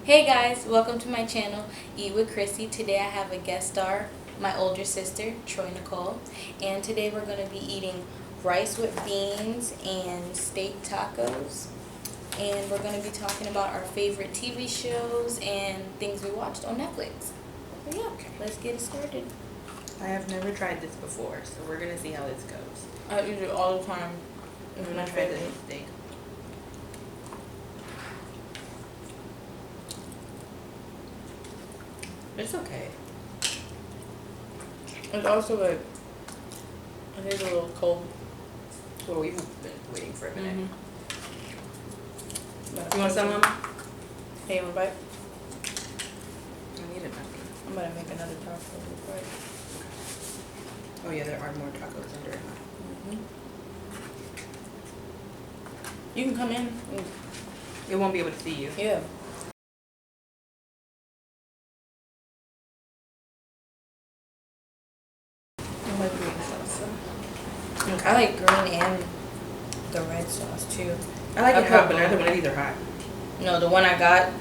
Hey guys, welcome to my channel, Eat with Chrissy. Today I have a guest star, my older sister, Troy Nicole. And today we're going to be eating rice with beans and steak tacos. And we're going to be talking about our favorite TV shows and things we watched on Netflix. So yeah, let's get it started. I have never tried this before, so we're going to see how this goes. I eat it all the time. I'm going to try the steak. It's okay. It's also like, it is a little cold. Well, we've been waiting for a minute. Mm-hmm. You want some? Hey, you want a bite? I need it. I'm going to make another taco real quick. Oh yeah, there are more tacos under it. Mm-hmm. You can come in. It won't be able to see you. Yeah. I like green salsa. I like green and the red sauce too. I like it I hot, put but neither one of these are hot. No, the one I got,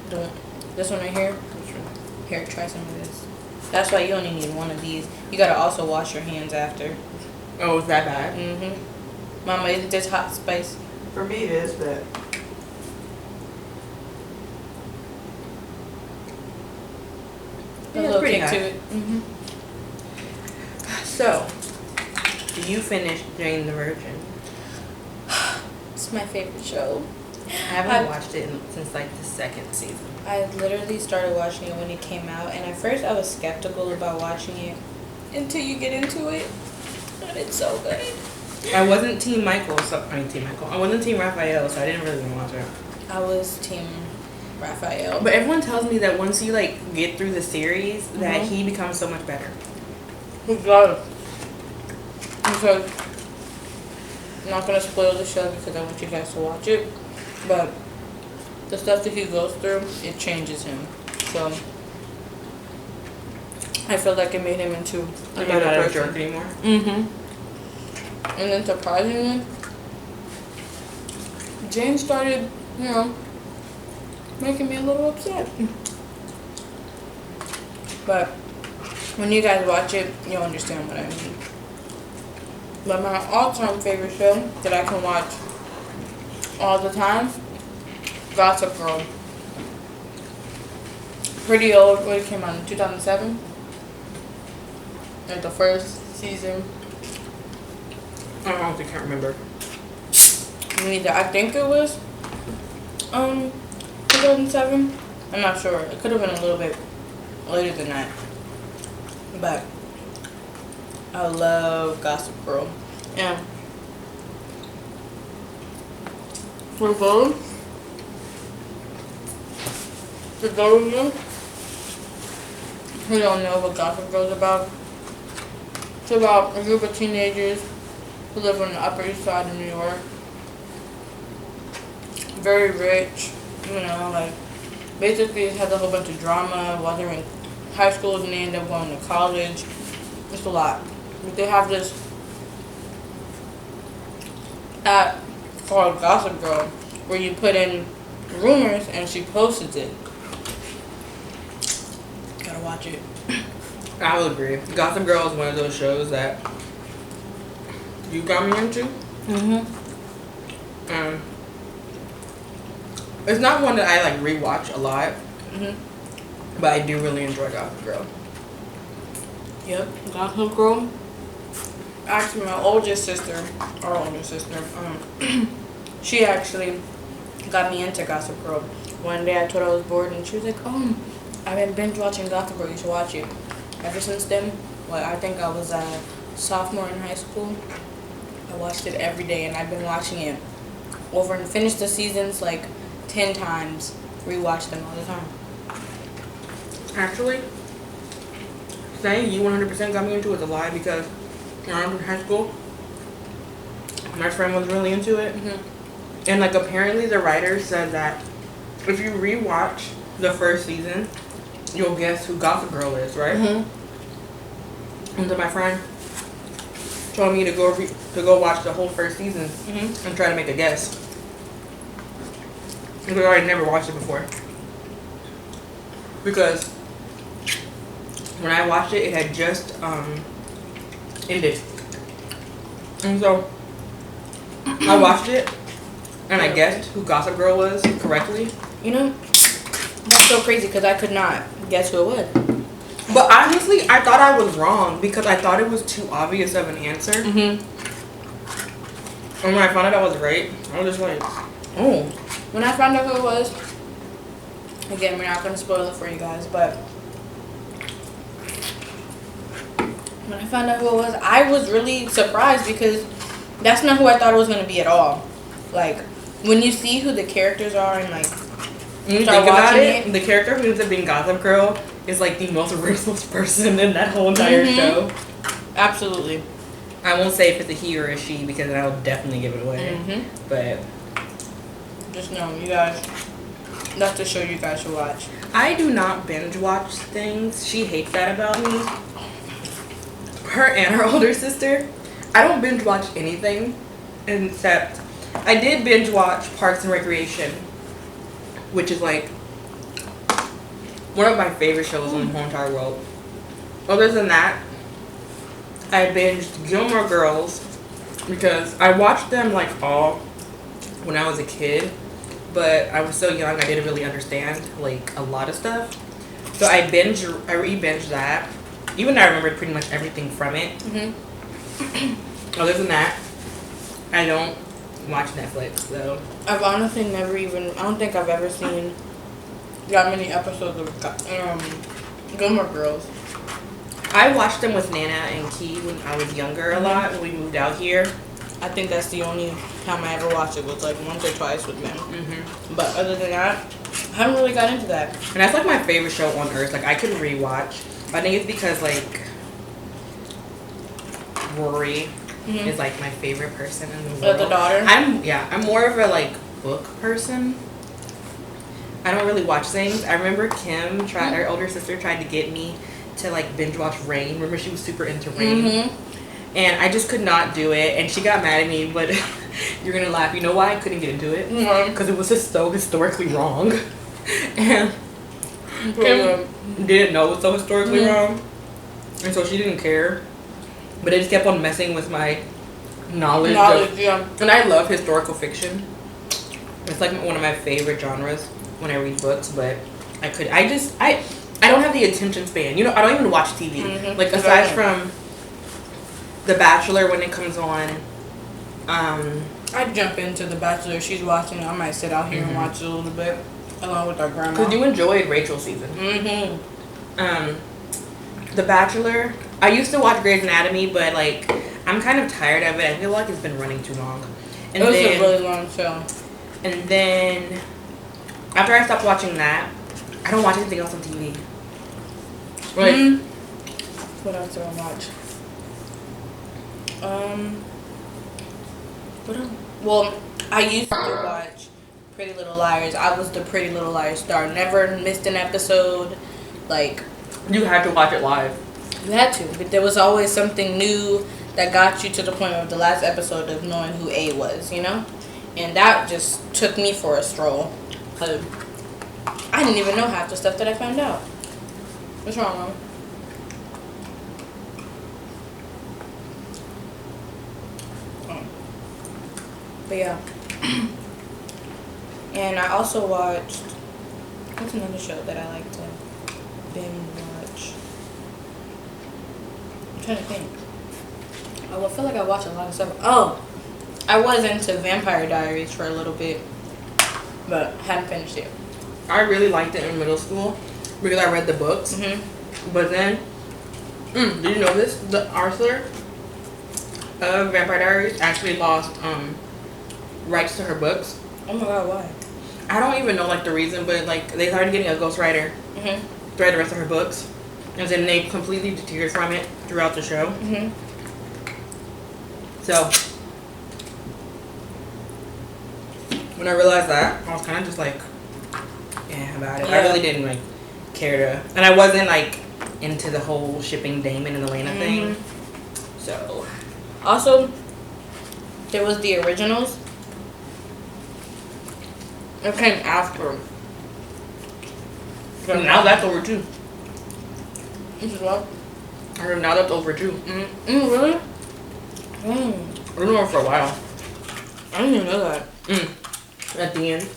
this one right here. Which one? Here, try some of this. That's why you only need one of these. You gotta also wash your hands after. Oh, is that bad? Mm-hmm. Mama, is this hot spice? For me, it is, but There's Yeah, a little pretty kick hot. to it. Mm-hmm. So, you finished Jane the Virgin. It's my favorite show. I haven't watched it since like the second season. I literally started watching it when it came out, and at first I was skeptical about watching it until you get into it, and it's so good. I wasn't Team Michael, I wasn't Team Raphael, so I didn't really want to watch it. I was Team Raphael. But everyone tells me that once you like get through the series, that he becomes so much better. He does. Because I'm not gonna spoil the show because I want you guys to watch it. But the stuff that he goes through, it changes him. So I feel like it made him into a You're better not a person. jerk anymore. Mm-hmm. And then surprisingly, Jane started, making me a little upset. But when you guys watch it, you'll understand what I mean. But my all-time favorite show that I can watch all the time, Gossip Girl. Pretty old, when it came out in 2007. Like the first season. I honestly can't remember. Neither. I think it was 2007. I'm not sure. It could have been a little bit later than that. But I love Gossip Girl. And for those of you who don't know what Gossip Girl is about, it's about a group of teenagers who live on the Upper East Side of New York. Very rich, like basically it has a whole bunch of drama while they're in high school and they end up going to college. It's a lot. But they have this app called Gossip Girl where you put in rumors and she posts it. Gotta watch it. I will agree. Gossip Girl is one of those shows that you got me into. It's not one that I like rewatch a lot, but I do really enjoy Gossip Girl. Yep, Gossip Girl. Actually, my older sister, she actually got me into Gossip Girl. One day I told her I was bored and she was like, I've been binge watching Gossip Girl, you should watch it. Ever since then, I think I was a sophomore in high school, I watched it every day and I've been watching it over and finished the seasons like 10 times, rewatch them all the time. Actually, saying you 100% got me into it is a lie because when I was in high school, my friend was really into it. And like apparently the writer said that if you rewatch the first season, you'll guess who Gossip Girl is, right? And then my friend told me to go watch the whole first season and try to make a guess. Because I already never watched it before. because when I watched it, it had just ended, and so I watched it, and I guessed who Gossip Girl was correctly. You know, that's so crazy because I could not guess who it was. But honestly, I thought I was wrong because I thought it was too obvious of an answer. Mm-hmm. And when I found out I was right, I was just like, oh. When I found out who it was, again, we're not going to spoil it for you guys, but when I found out who it was, I was really surprised because that's not who I thought it was going to be at all. Like, when you see who the characters are and, like, When you think about it, the character who ends up being Gossip Girl is, like, the most ruthless person in that whole entire show. Absolutely. I won't say if it's a he or a she because I will definitely give it away. But just know, you guys, that's the show you guys should watch. I do not binge watch things. She hates that about me. Her and her older sister. I don't binge watch anything except I did binge watch Parks and Recreation, which is like one of my favorite shows in the whole entire world. Other than that, I binged Gilmore Girls because I watched them like all when I was a kid, but I was so young I didn't really understand like a lot of stuff. So I re-binged that. Even though I remembered pretty much everything from it. Other than that, I don't watch Netflix, so. I've honestly never even, I don't think I've ever seen that many episodes of Gilmore Girls. I watched them with Nana and Key when I was younger a lot, when we moved out here. I think that's the only time I ever watched it was like once or twice with them. But other than that, I haven't really got into that. And that's like my favorite show on earth. Like I could rewatch. I think it's because like Rory is like my favorite person in the world. The daughter? I'm more of a like book person. I don't really watch things. I remember Kim her older sister tried to get me to like binge watch Rain. Remember she was super into Rain. And I just could not do it, and she got mad at me, but you're gonna laugh. You know why I couldn't get into it? Because it was just so historically wrong. And Kim didn't know it was so historically wrong, and so she didn't care. But it just kept on messing with my knowledge and I love historical fiction. It's like one of my favorite genres when I read books, but I don't have the attention span. You know, I don't even watch TV. Like aside from The Bachelor when it comes on. I'd jump into The Bachelor. She's watching it. I might sit out here and watch it a little bit along with our grandma. Because you enjoyed Rachel's season. The Bachelor. I used to watch Grey's Anatomy, but like I'm kind of tired of it. I feel like it's been running too long. And it was a really long show. And then after I stopped watching that, I don't watch anything else on TV. Like, what else do I watch? What else? Well, I used to watch Pretty Little Liars. I was the Pretty Little Liars star. Never missed an episode. Like, you had to watch it live. You had to, but there was always something new that got you to the point of the last episode of knowing who A was, you know? And that just took me for a stroll. Cause I didn't even know half the stuff that I found out. What's wrong, Mom? But yeah. And I also watched, what's another show that I like to binge watch? I'm trying to think. I feel like I watch a lot of stuff. Oh, I was into Vampire Diaries for a little bit, but hadn't finished it. I really liked it in middle school because I read the books. But then, did you know this? The author of Vampire Diaries actually lost rights to her books. Oh my god, why? I don't even know like the reason, but like they started getting a ghostwriter to write the rest of her books, and then they completely deterred from it throughout the show. So when I realized that, I was kind of just like, yeah, about it. I really didn't like care to, and I wasn't like into the whole shipping Damon and Elena thing. So also, there was the originals. It came after. Now that's over too. This is what? I heard now that's over too. Really? I've been over for a while. I didn't even know that. At the end.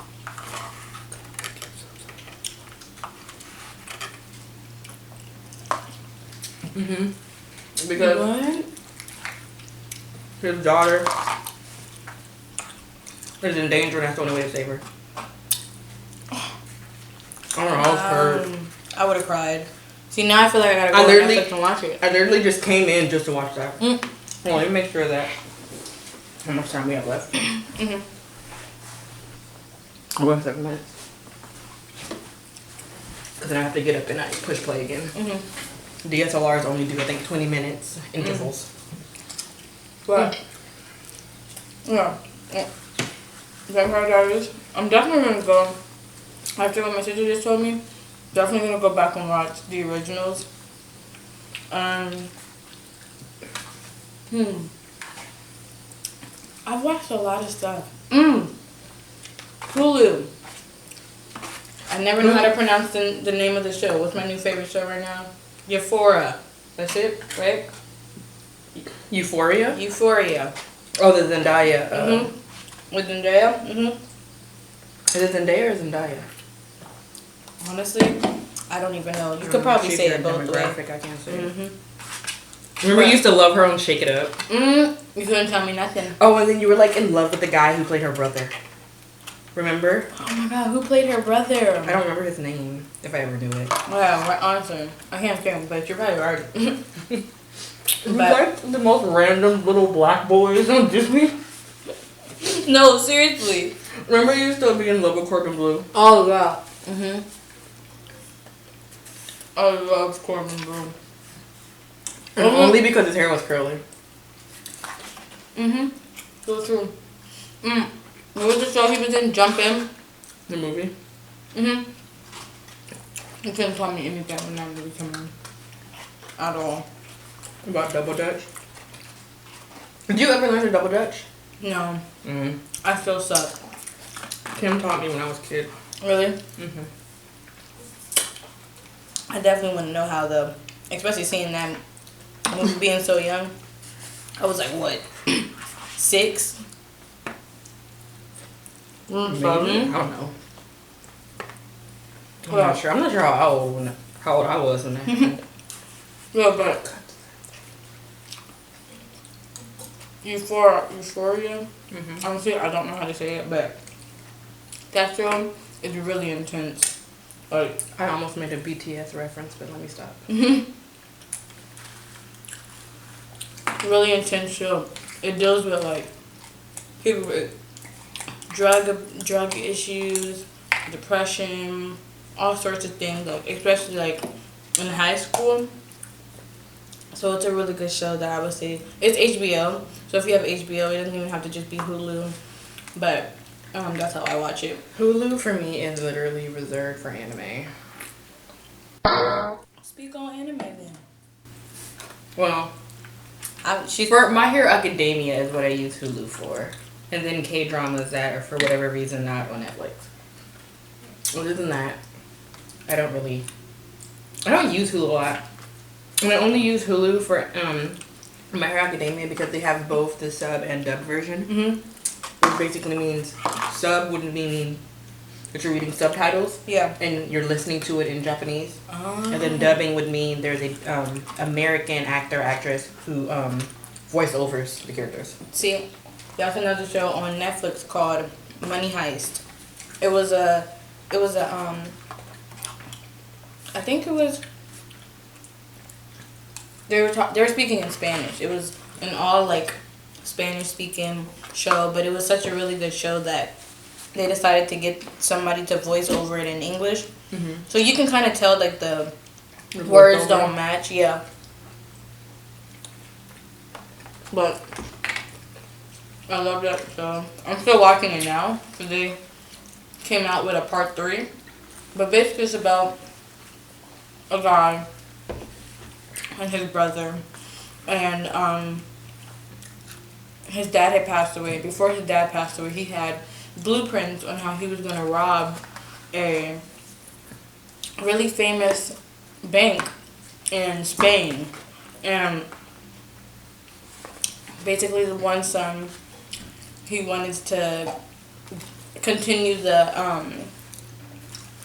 Because What? his daughter is in danger, and that's the only way to save her. I don't know, I was hurt. I would have cried. See, now I feel like I gotta go on Netflix and watch it. I literally just came in just to watch that. Hold on, let me make sure that how much time we have left. 7 minutes. Because then I have to get up and I push play again. DSLRs only do, I think, 20 minutes intervals. But, yeah. Vampire Diaries. I'm definitely gonna go, after what my sister just told me, definitely gonna go back and watch the originals. I've watched a lot of stuff. Hulu. I never know how to pronounce the name of the show. What's my new favorite show right now? Euphoria. That's it, right? Euphoria? Euphoria. Oh, the Zendaya. With Zendaya? Is it Zendaya or Zendaya? Honestly, I don't even know. You could probably say it both ways. I can't say it. Remember you used to love her on Shake It Up? You couldn't tell me nothing. Oh, and then you were like in love with the guy who played her brother. Remember? Oh my god, who played her brother? I don't remember his name, if I ever knew it. Well, right, honestly, I can't say him, but you're probably right. He's like the most random little black boys on Disney. No, seriously. Remember you used to be in love with Corbin Blue? Oh yeah. I love Corbin Blue. And only because his hair was curly. So true. What was the show he was in? Jump In? The movie? You couldn't tell me anything when that movie came on. At all. About Double Dutch? Did you ever learn to Double Dutch? No. I still suck. Kim taught me when I was a kid. Really? I definitely want to know how especially seeing that movie being so young. I was like, what? 6? Maybe? I don't know. I'm not sure. I'm not sure how old I was when that happened. Yeah, but Euphoria. Honestly, I don't know how to say it, but that show is really intense. Like, I almost made a BTS reference, but let me stop. Really intense show. It deals with like people with drug issues, depression, all sorts of things. Like especially like in high school. So it's a really good show that I would say. It's HBO. So if you have HBO, it doesn't even have to just be Hulu. But that's how I watch it. Hulu for me is literally reserved for anime. Speak on anime then. Well, She's for My Hero Academia is what I use Hulu for. And then K-dramas that are for whatever reason not on Netflix. Other than that, I don't use Hulu a lot. And I only use Hulu for My Hero Academia because they have both the sub and dub version. Which basically means sub wouldn't mean that you're reading subtitles. Yeah. And you're listening to it in Japanese. And then dubbing would mean there's a American actor, actress who voiceovers the characters. See, that's another show on Netflix called Money Heist. I think it was. They were speaking in Spanish. It was an all like Spanish speaking show, but it was such a really good show that they decided to get somebody to voice over it in English. So you can kind of tell like the words don't match. Yeah. But I love that show. I'm still watching it now because they came out with a part 3. But basically it's about a guy and his brother, and his dad had passed away. Before his dad passed away, he had blueprints on how he was going to rob a really famous bank in Spain, and basically the one son, he wanted to continue the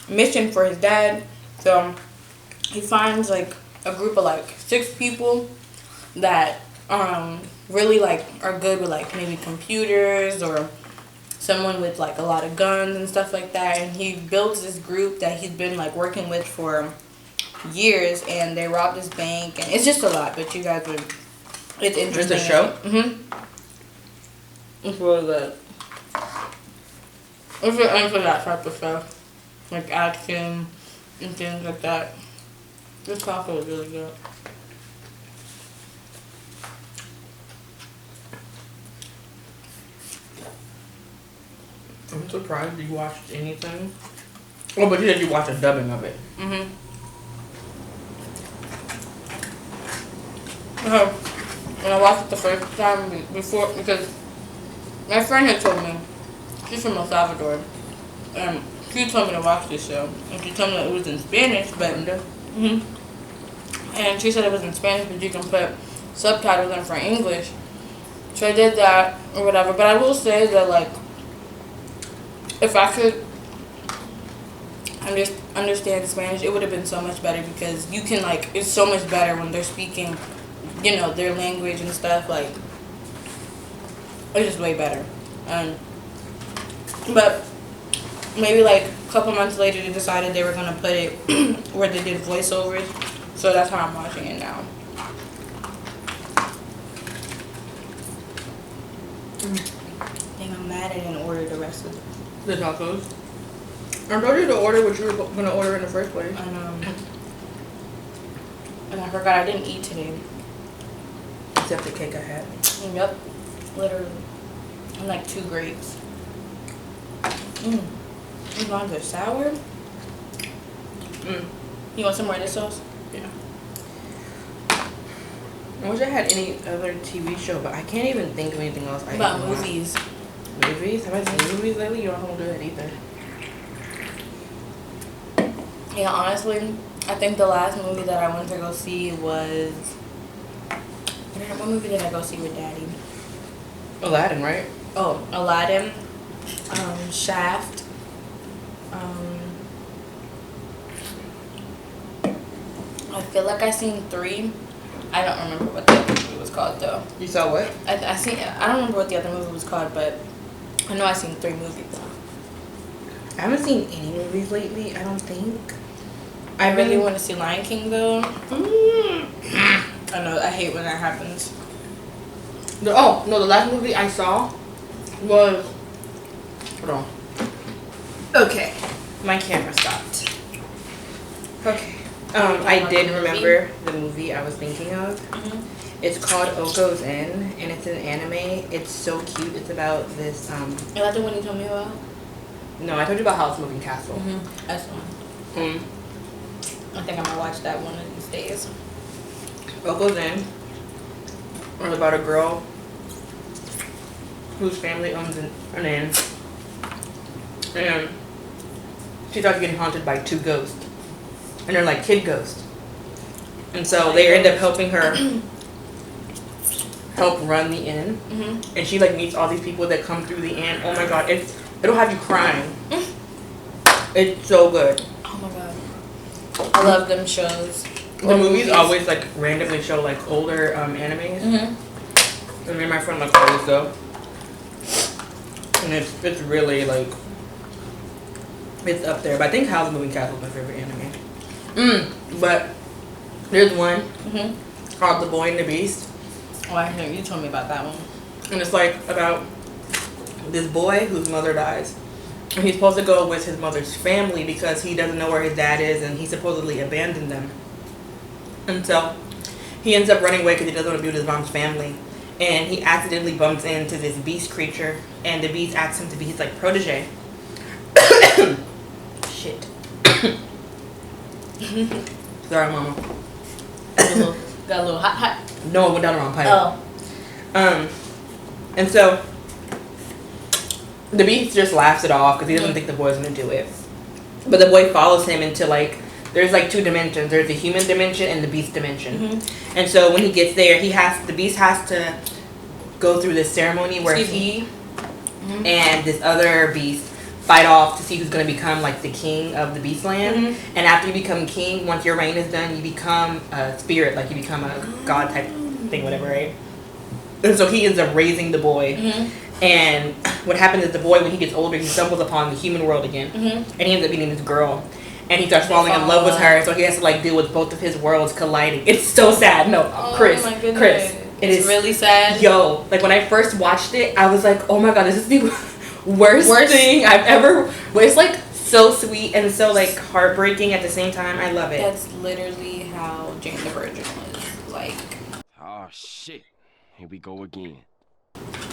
mission for his dad, so he finds like a group of like 6 people that really like are good with like maybe computers or someone with like a lot of guns and stuff like that, and he builds this group that he's been like working with for years, and they rob this bank, and it's just a lot, but you guys would, it's interesting. It's a show? It's really good. If you're into that type of stuff, like action and things like that, this taco is really good. I'm surprised you watched anything. Oh, but you said you watched a dubbing of it. When I watched it the first time before, because my friend had told me, she's from El Salvador, and she told me to watch this show, and she told me that it was in Spanish, but and she said it was in Spanish, but you can put subtitles in for English. So I did that or whatever. But I will say that like, if I could understand Spanish, it would have been so much better, because you can like, it's so much better when they're speaking, you know, their language and stuff. Like, it's just way better. But maybe like a couple months later, they decided they were gonna put it where they did voiceovers. So that's how I'm watching it now. I think I'm mad I didn't order the rest of The tacos. I told you to order what you were going to order in the first place. I know. And I forgot I didn't eat today. Except the cake I had. Yep. Literally. And like 2 grapes. These ones are sour. You want some more of this sauce? Yeah. I wish I had any other TV show, but I can't even think of anything else. What about movies? Movies? Have I seen movies lately? You don't do that either. Yeah, honestly, I think the last movie that I went to go see was... What movie did I go see with Daddy? Aladdin, right? Oh, Aladdin. Shaft. I feel like I seen 3. I don't remember what the other movie was called though. You saw what? I don't remember what the other movie was called, but I know I seen 3 movies. I haven't seen any movies lately, I don't think. I really want to see Lion King though. I know, I hate when that happens. The last movie I saw was... Hold on. Okay, my camera stopped. Okay. I did remember the movie I was thinking of. It's called Oko's Inn, and it's an anime. It's so cute. It's about this. Is that the one you told me about? No, I told you about House Moving Castle. That's the one. I think I'm gonna watch that one of these days. Oko's Inn was about a girl whose family owns an inn, and she starts getting haunted by 2 ghosts. And they're like kid ghosts. And so they end up helping her help run the inn. And she like meets all these people that come through the inn. Oh my god, it'll have you crying. It's so good. Oh my god. I love them shows. The movies always like randomly show like older animes. And me and my friend like always go. And it's really like, it's up there. But I think House Moving Castle is my favorite anime. But there's one called The Boy and the Beast. Oh, I think you told me about that one. And it's like about this boy whose mother dies. And he's supposed to go with his mother's family because he doesn't know where his dad is, and he supposedly abandoned them. And so he ends up running away because he doesn't want to be with his mom's family. And he accidentally bumps into this beast creature, and the beast asks him to be his like protege. Shit. Sorry, mama. Got a little hot. No, it went down the wrong pipe. Oh. And so the beast just laughs it off because he doesn't think the boy's gonna do it. But the boy follows him into like there's like 2 dimensions. There's the human dimension and the beast dimension. And so when he gets there, the beast has to go through this ceremony where he and this other beast fight off to see who's going to become like the king of the beast land. And after you become king, once your reign is done, you become a spirit, like you become a god type thing, whatever, right? And so he ends up raising the boy. And what happens is the boy, when he gets older, he stumbles upon the human world again. And he ends up meeting this girl. And he starts falling in love with her. So he has to like deal with both of his worlds colliding. It's so sad. No, Chris. It's really sad. Yo, like when I first watched it, I was like, oh my god, this is the worst thing I've ever... But it's like so sweet and so like heartbreaking at the same time. I love it. That's literally how Jane the Virgin was. Like... Oh shit. Here we go again.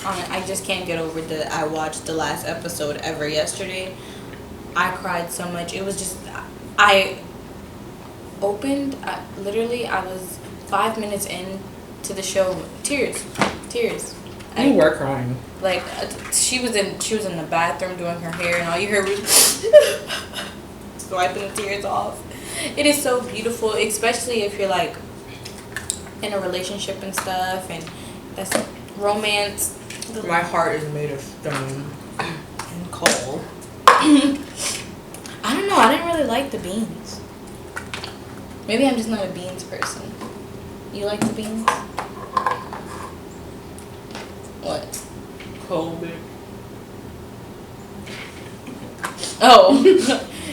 I just can't get over that. I watched the last episode ever yesterday. I cried so much. It was just, I opened, literally, I was 5 minutes in to the show. Tears. You were crying. Like, she was in the bathroom doing her hair, and all you heard was swiping the tears off. It is so beautiful, especially if you're like in a relationship and stuff, and that's romance. My heart is made of stone and coal. I don't know. I didn't really like the beans. Maybe I'm just not a beans person. You like the beans? What? Cold bit. Oh.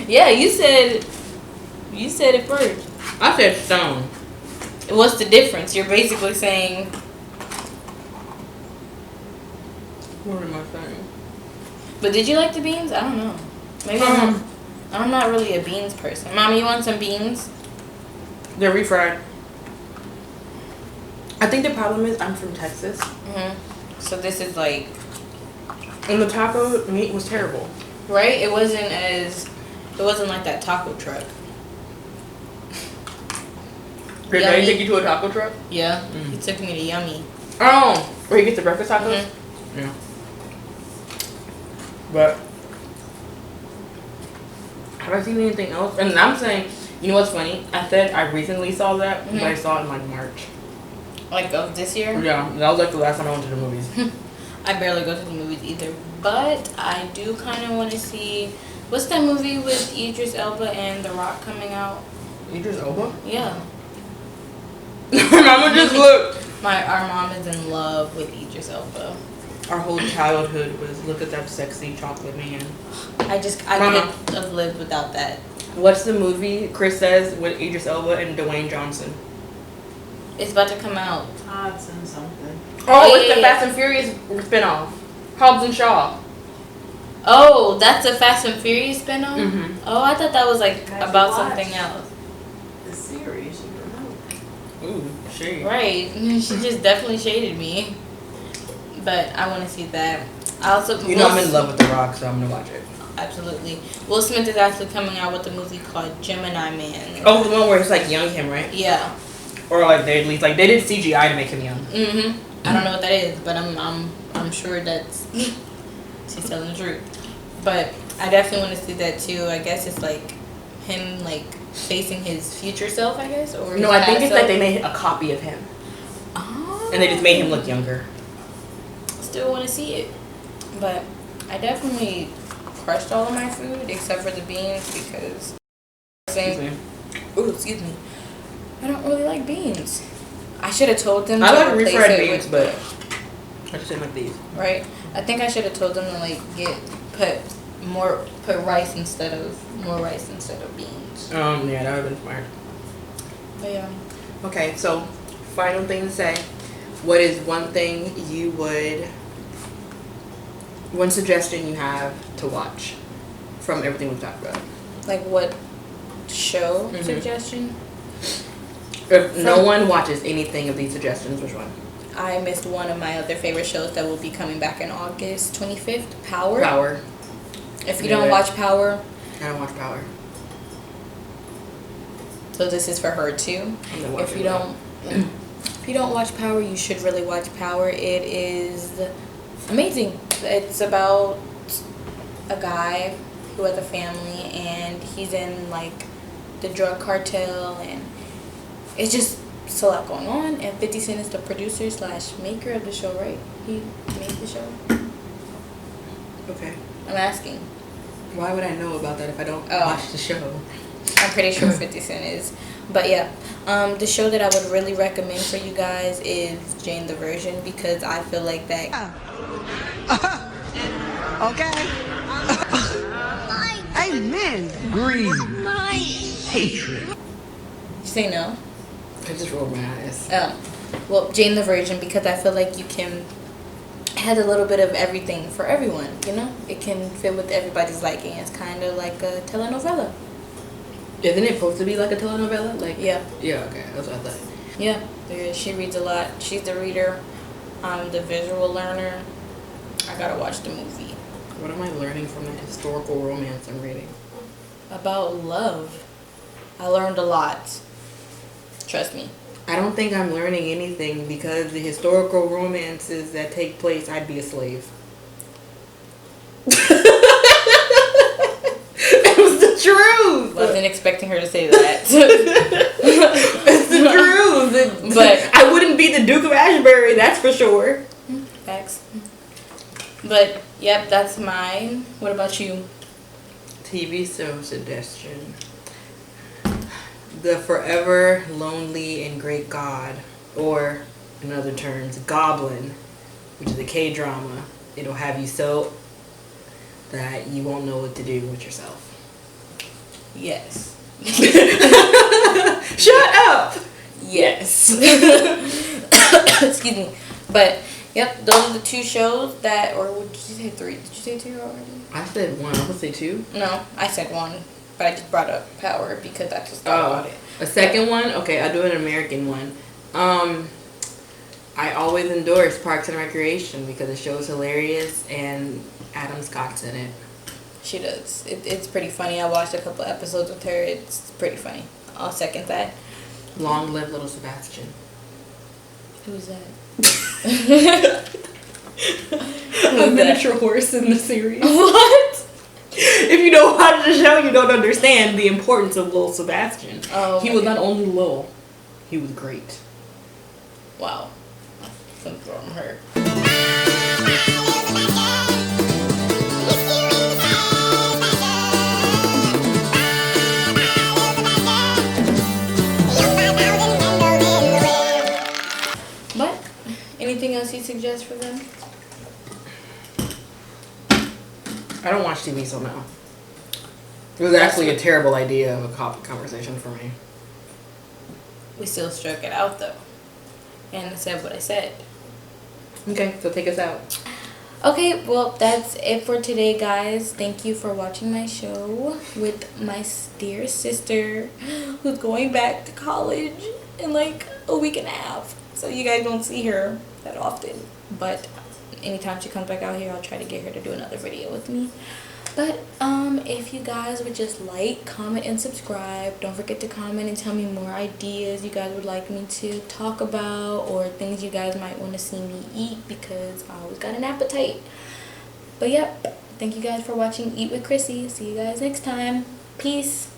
Yeah, you said it first. I said stone. What's the difference? You're basically saying... What am I saying? But did you like the beans? I don't know. Maybe I'm not really a beans person. Mommy, you want some beans? They're refried. I think the problem is I'm from Texas. So this is like... And the taco meat was terrible. Right? It wasn't like that taco truck. Did Daddy take you to a taco truck? Yeah. He took me to Yummy. Oh, where you get the breakfast tacos? Yeah. But have I seen anything else? And I'm saying, you know what's funny? I said I recently saw that, but I saw it in like March. Like of this year? Yeah, that was like the last time I went to the movies. I barely go to the movies either, but I do kind of want to see. What's that movie with Idris Elba and The Rock coming out? Idris Elba? Yeah. Mama just looked. Our mom is in love with Idris Elba. Our whole childhood was look at that sexy chocolate man. I could have lived without that. What's the movie Chris says with Idris Elba and Dwayne Johnson? It's about to come out. Hobbs and something. Oh, it's the Fast and Furious spinoff. Hobbs and Shaw. Oh, that's a Fast and Furious spinoff? Oh, I thought that was like How'd you about watch something else. The series, you know. Ooh, shade. Right. She just definitely shaded me. But I want to see that. I also I'm in love with The Rock, so I'm gonna watch it. Absolutely. Will Smith is actually coming out with a movie called Gemini Man. Oh, the one where it's like young him, right? Yeah. Or like they at least like they did CGI to make him young. I don't know what that is, but I'm sure that's she's telling the truth. But I definitely want to see that too. I guess it's like him like facing his future self, I guess, or no, I think it's like they made a copy of him. Oh. And they just made him look younger. Still want to see it, but I definitely crushed all of my food except for the beans because. Excuse me. I don't really like beans. I should have told them. I to like replace refried it beans, with, but I just didn't like these. Right. I think I should have told them to like put rice instead of beans. Yeah, that would have been smart. But yeah. Okay, so final thing to say. What is one thing you would? One suggestion you have to watch from everything we've talked about? Like what show suggestion? If no one watches anything of these suggestions, which one? I missed one of my other favorite shows that will be coming back in August 25th. Power. Power. If you don't watch Power. I don't watch Power. So this is for her too. If you don't watch Power, you should really watch Power. It is amazing. It's about a guy who has a family and he's in like the drug cartel, and it's just a lot going on. And 50 Cent is the producer slash maker of the show, right? He made the show. Okay. I'm asking. Why would I know about that if I don't Oh. watch the show? I'm pretty sure 50 Cent is. But yeah, the show that I would really recommend for you guys is Jane the Virgin, because I feel like that. Okay. Amen. Greed. Hatred. You say no? I just rolled my eyes. Well, Jane the Virgin, because I feel like you can have a little bit of everything for everyone, you know? It can fit with everybody's liking. It's kind of like a telenovela. Isn't it supposed to be like a telenovela? Like Yeah. Yeah, okay. That's what I thought. Yeah, she reads a lot. She's the reader. I'm the visual learner. I gotta watch the movie. What am I learning from that historical romance I'm reading? About love. I learned a lot. Trust me. I don't think I'm learning anything, because the historical romances that take place, I'd be a slave. It was the truth. Wasn't expecting her to say that. It's the truth. But I wouldn't be the Duke of Ashbury, that's for sure. facts. But yep, that's mine. What about you? TV show suggestion. The Forever Lonely and Great God, or in other terms, Goblin, which is a K-drama. It'll have you so that you won't know what to do with yourself. Yes. Shut up! Yes. Excuse me. But yep, those are the two shows that, or did you say three? Did you say two already? I said one. I would say two. No, I said one. But I just brought up Power because I just thought about it. A second one? Okay, I'll do an American one. I always endorse Parks and Recreation because the show is hilarious and Adam Scott's in it. She does. It's pretty funny. I watched a couple episodes with her. It's pretty funny. I'll second that. Long live little Sebastian. Who's that? A miniature horse in the series. What? If you don't watch the show, you don't understand the importance of Lil Sebastian. Oh, He was not only Lil, he was great. Wow. Something from her. But anything else you suggest for them? I don't watch TV, so no. It was actually a terrible idea of a conversation for me. We still struck it out though. And I said what I said. Okay, so take us out. Okay, well, that's it for today, guys. Thank you for watching my show with my dear sister who's going back to college in like a week and a half. So you guys don't see her that often. But anytime she comes back out here, I'll try to get her to do another video with me. But if you guys would just like, comment, and subscribe. Don't forget to comment and tell me more ideas you guys would like me to talk about, or things you guys might want to see me eat, because I always got an appetite. But yep, thank you guys for watching Eat with Chrissy. See you guys next time. Peace.